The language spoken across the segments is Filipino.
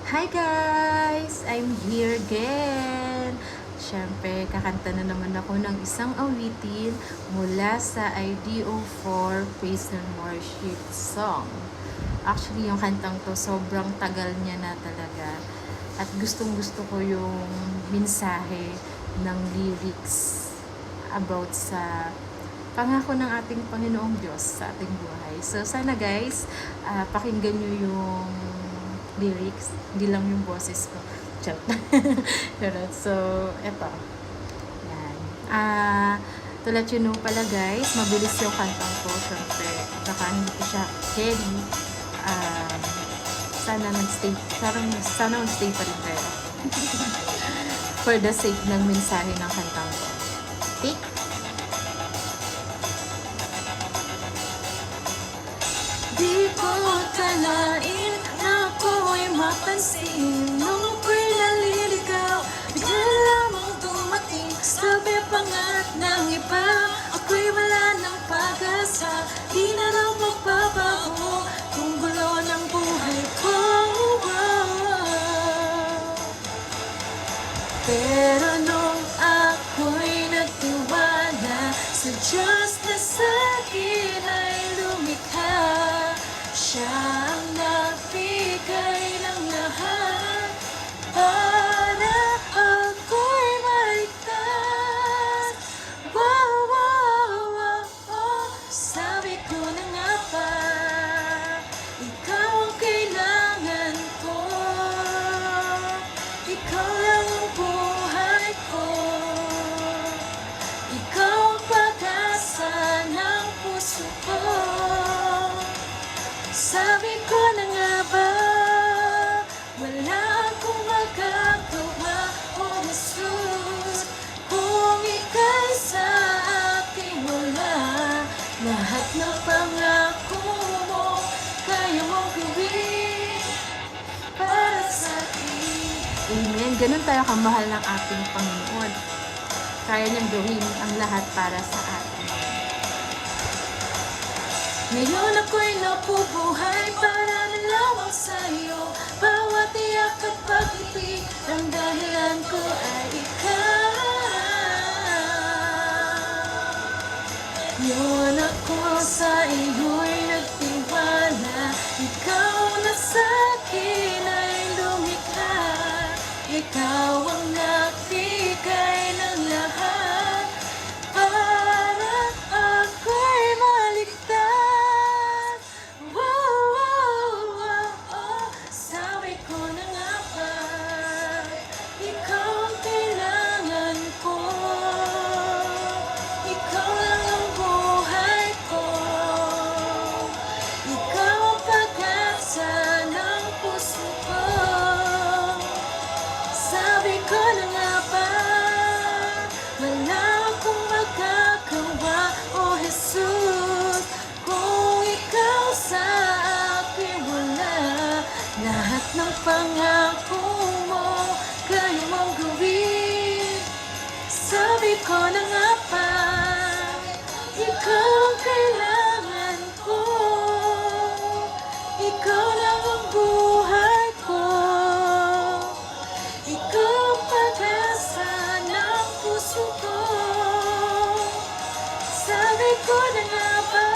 Hi guys! I'm here again! Siyempre, kakanta na naman ako ng isang awitin mula sa IDO4 Praise and Worship Song. Actually, yung kantang to, sobrang tagal niya na talaga. At gustong gusto ko yung mensahe ng lyrics about sa pangako ng ating Panginoong Diyos sa ating buhay. So, sana guys, pakinggan nyo yung lyrics, hindi lang yung boses ko. Chat. So, eto. Yan. To let you know pala guys, mabilis yung kantang ko. Siyempre, baka hindi ko siya carry. Sana nag-stay pa rin kayo. For the sake ng mensahe ng kantang ko. Take. Di ko talain na ako'y mapansin. Nung ako'y naliligaw, bigla lamang dumating. Sabi pangat ng iba, ako'y wala ng pag-asa. Di na raw magbabago kung gulo ng buhay ko. Pero nung ako'y nagtiwala sa Diyos na sa'kin ay lumikha, siya ang nagbigay ng lahat para ako'y maligtas. Wow, wow, wow, oh. Sabi ko na nga ba, ikaw ang kailangan ko. Ikaw lang ang buhay ko. Ikaw ang pag-asa ng puso ko. Sabi ko na nga ba, wala akong magagawa, oh Jesus, kung ika'y sa akin wala. Lahat ng pangako mo, kaya mong gawin para sa akin. Amen. Ganun tayo kamahal ng ating Panginoon. Kaya niyang gawin ang lahat para sa atin. Ngayon ako'y napubuhay para na lamang sa'yo. Bawat iyak at pag-ibig, ang dahilan ko ay ikaw. Ngayon ako sa iyo'y nagtiwala. Ikaw na sa'kin ay lumikha. Ikaw ang nagbigay ng lahat para ako'y maligtas. Wow, wow, wow, oh. Sabi ko na nga ba, ikaw ang kailangan ko. Ikaw lang ang buhay ko. Ikaw ang pag-asa ng puso ko. Sabi ko na nga ba, wala akong magagawa, oh Jesus, kung ikaw sa akin wala. Lahat ng pangako mo, kaya mong gawin. Sabi ko na nga ba, ikaw ang kailangan ko. Ikaw lang ang buhay ko. Ikaw ang pag-asa ng puso ko. Sabi ko na nga ba,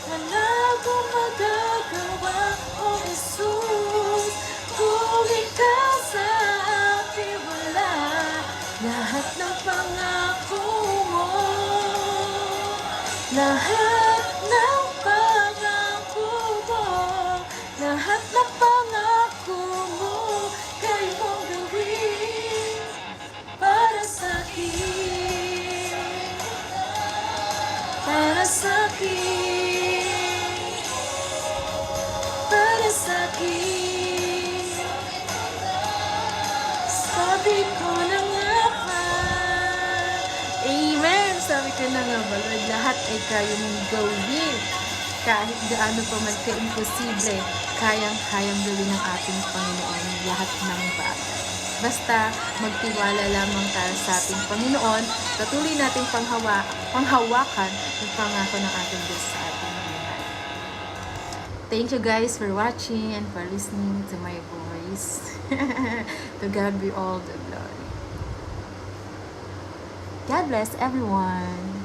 wala akong magagawa, oh Jesus, kung ikaw sa akin wala. Lahat ng pangako mo, lahat ng pangako mo, lahat ng pangako mo, kaya mong gawin para sa akin, para sa akin, para sa akin. Sabi ko na nga ba, amen. Sabi ko na nga ba, Lord, lahat ay kaya mong gawin. Kahit gaano pa man ka-imposible, kayang-kayang gawin ng ating Panginoon lahat ng bagay. Basta magtiwala lamang tayo sa ating Panginoon, patuloy nating panghawakan yung pangako ng ating Diyos sa ating buhay. Thank you guys for watching and for listening to my voice. To God be all the glory. God bless everyone.